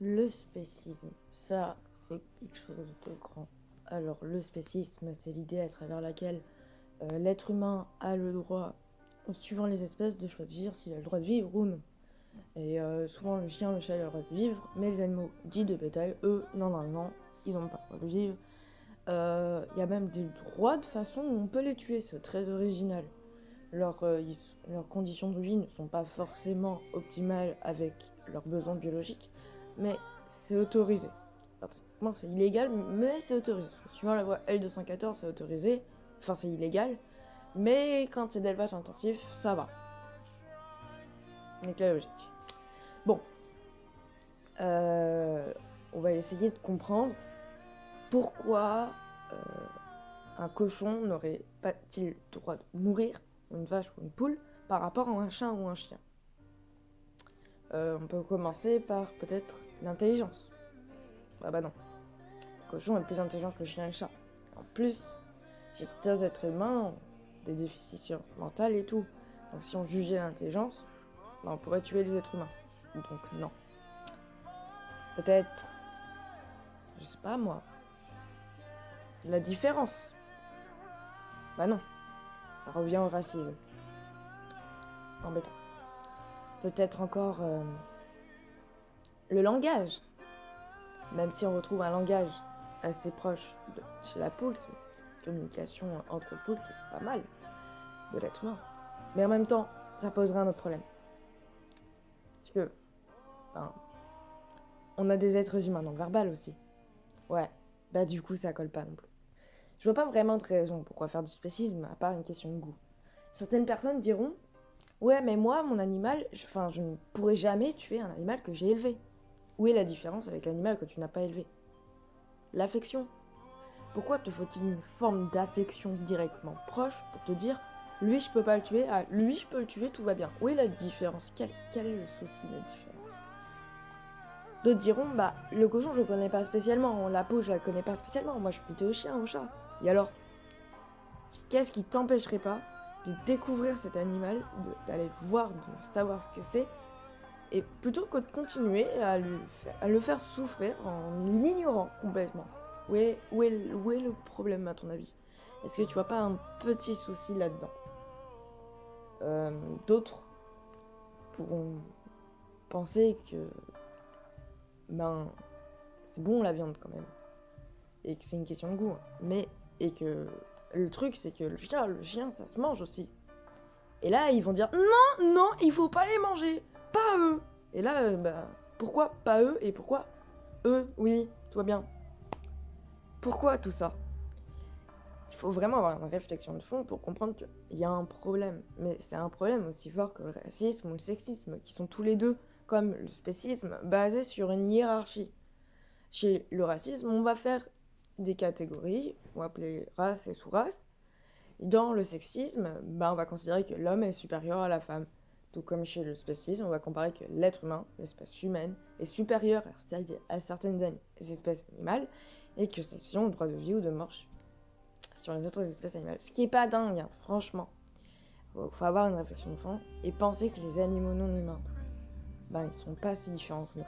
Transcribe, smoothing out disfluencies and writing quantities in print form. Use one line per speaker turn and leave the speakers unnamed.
Le spécisme, ça, c'est quelque chose de grand. Alors, le spécisme, c'est l'idée à travers laquelle l'être humain a le droit, suivant les espèces, de choisir s'il a le droit de vivre ou non. Et souvent, le chien, le chat, il a le droit de vivre, mais les animaux dits de bétail, eux, normalement, ils n'ont pas le droit de vivre. Il y a même des droits de façon où on peut les tuer, c'est très original. Leurs conditions de vie ne sont pas forcément optimales avec leurs besoins biologiques, mais c'est autorisé. Techniquement, c'est illégal, mais c'est autorisé. Suivant la loi L214, c'est autorisé. Enfin, c'est illégal. Mais quand c'est d'élevage intensif, ça va. Avec la logique. Bon. On va essayer de comprendre pourquoi un cochon n'aurait pas-il le droit de mourir, une vache ou une poule, par rapport à un chat ou un chien. On peut commencer par peut-être l'intelligence. Ah bah non. Le cochon est plus intelligent que le chien et le chat. En plus, certains êtres humains ont des déficits mentaux et tout. Donc si on jugeait l'intelligence, bah on pourrait tuer les êtres humains. Donc non. Peut-être, je sais pas moi, la différence. Bah non, ça revient au racisme. Embêtant. Peut-être encore le langage. Même si on retrouve un langage assez proche de chez la poule, qui est une communication entre poules qui est pas mal de l'être humain. Mais en même temps, ça poserait un autre problème. Parce que, ben, on a des êtres humains dans le verbal aussi. Ouais, bah du coup, ça colle pas non plus. Je vois pas vraiment de raison pourquoi faire du spécisme, à part une question de goût. Certaines personnes diront, ouais, mais moi, mon animal, je ne pourrais jamais tuer un animal que j'ai élevé. Où est la différence avec l'animal que tu n'as pas élevé? L'affection. Pourquoi te faut-il une forme d'affection directement proche pour te dire lui je peux pas le tuer, ah, lui je peux le tuer, tout va bien. Où est la différence? Quel est le souci, la différence? D'autres diront bah le cochon je le connais pas spécialement, la peau je la connais pas spécialement, moi je suis plutôt au chien, au chat. Et alors, qu'est-ce qui t'empêcherait pas de découvrir cet animal, d'aller voir, de savoir ce que c'est, et plutôt que de continuer à le faire souffrir en l'ignorant complètement? Où est le problème à ton avis? Est-ce que tu vois pas un petit souci là-dedans? D'autres pourront penser que ben c'est bon la viande quand même et que c'est une question de goût, mais et que le truc c'est que le chien ça se mange aussi. Et là ils vont dire non non il faut pas les manger, pas eux. Et là bah pourquoi pas eux et pourquoi eux oui toi bien? Pourquoi tout ça? Il faut vraiment avoir une réflexion de fond pour comprendre qu'il y a un problème. Mais c'est un problème aussi fort que le racisme ou le sexisme, qui sont tous les deux, comme le spécisme, basés sur une hiérarchie. Chez le racisme, on va faire des catégories, on va appeler race et sous-race. Dans le sexisme, on va considérer que l'homme est supérieur à la femme. Tout comme chez le spécisme, on va comparer que l'être humain, l'espèce humaine, est supérieur à certaines espèces animales et que celles-ci ont le droit de vie ou de mort sur les autres espèces animales. Ce qui est pas dingue, hein, franchement. Faut avoir une réflexion de fond et penser que les animaux non humains, ils sont pas si différents que nous.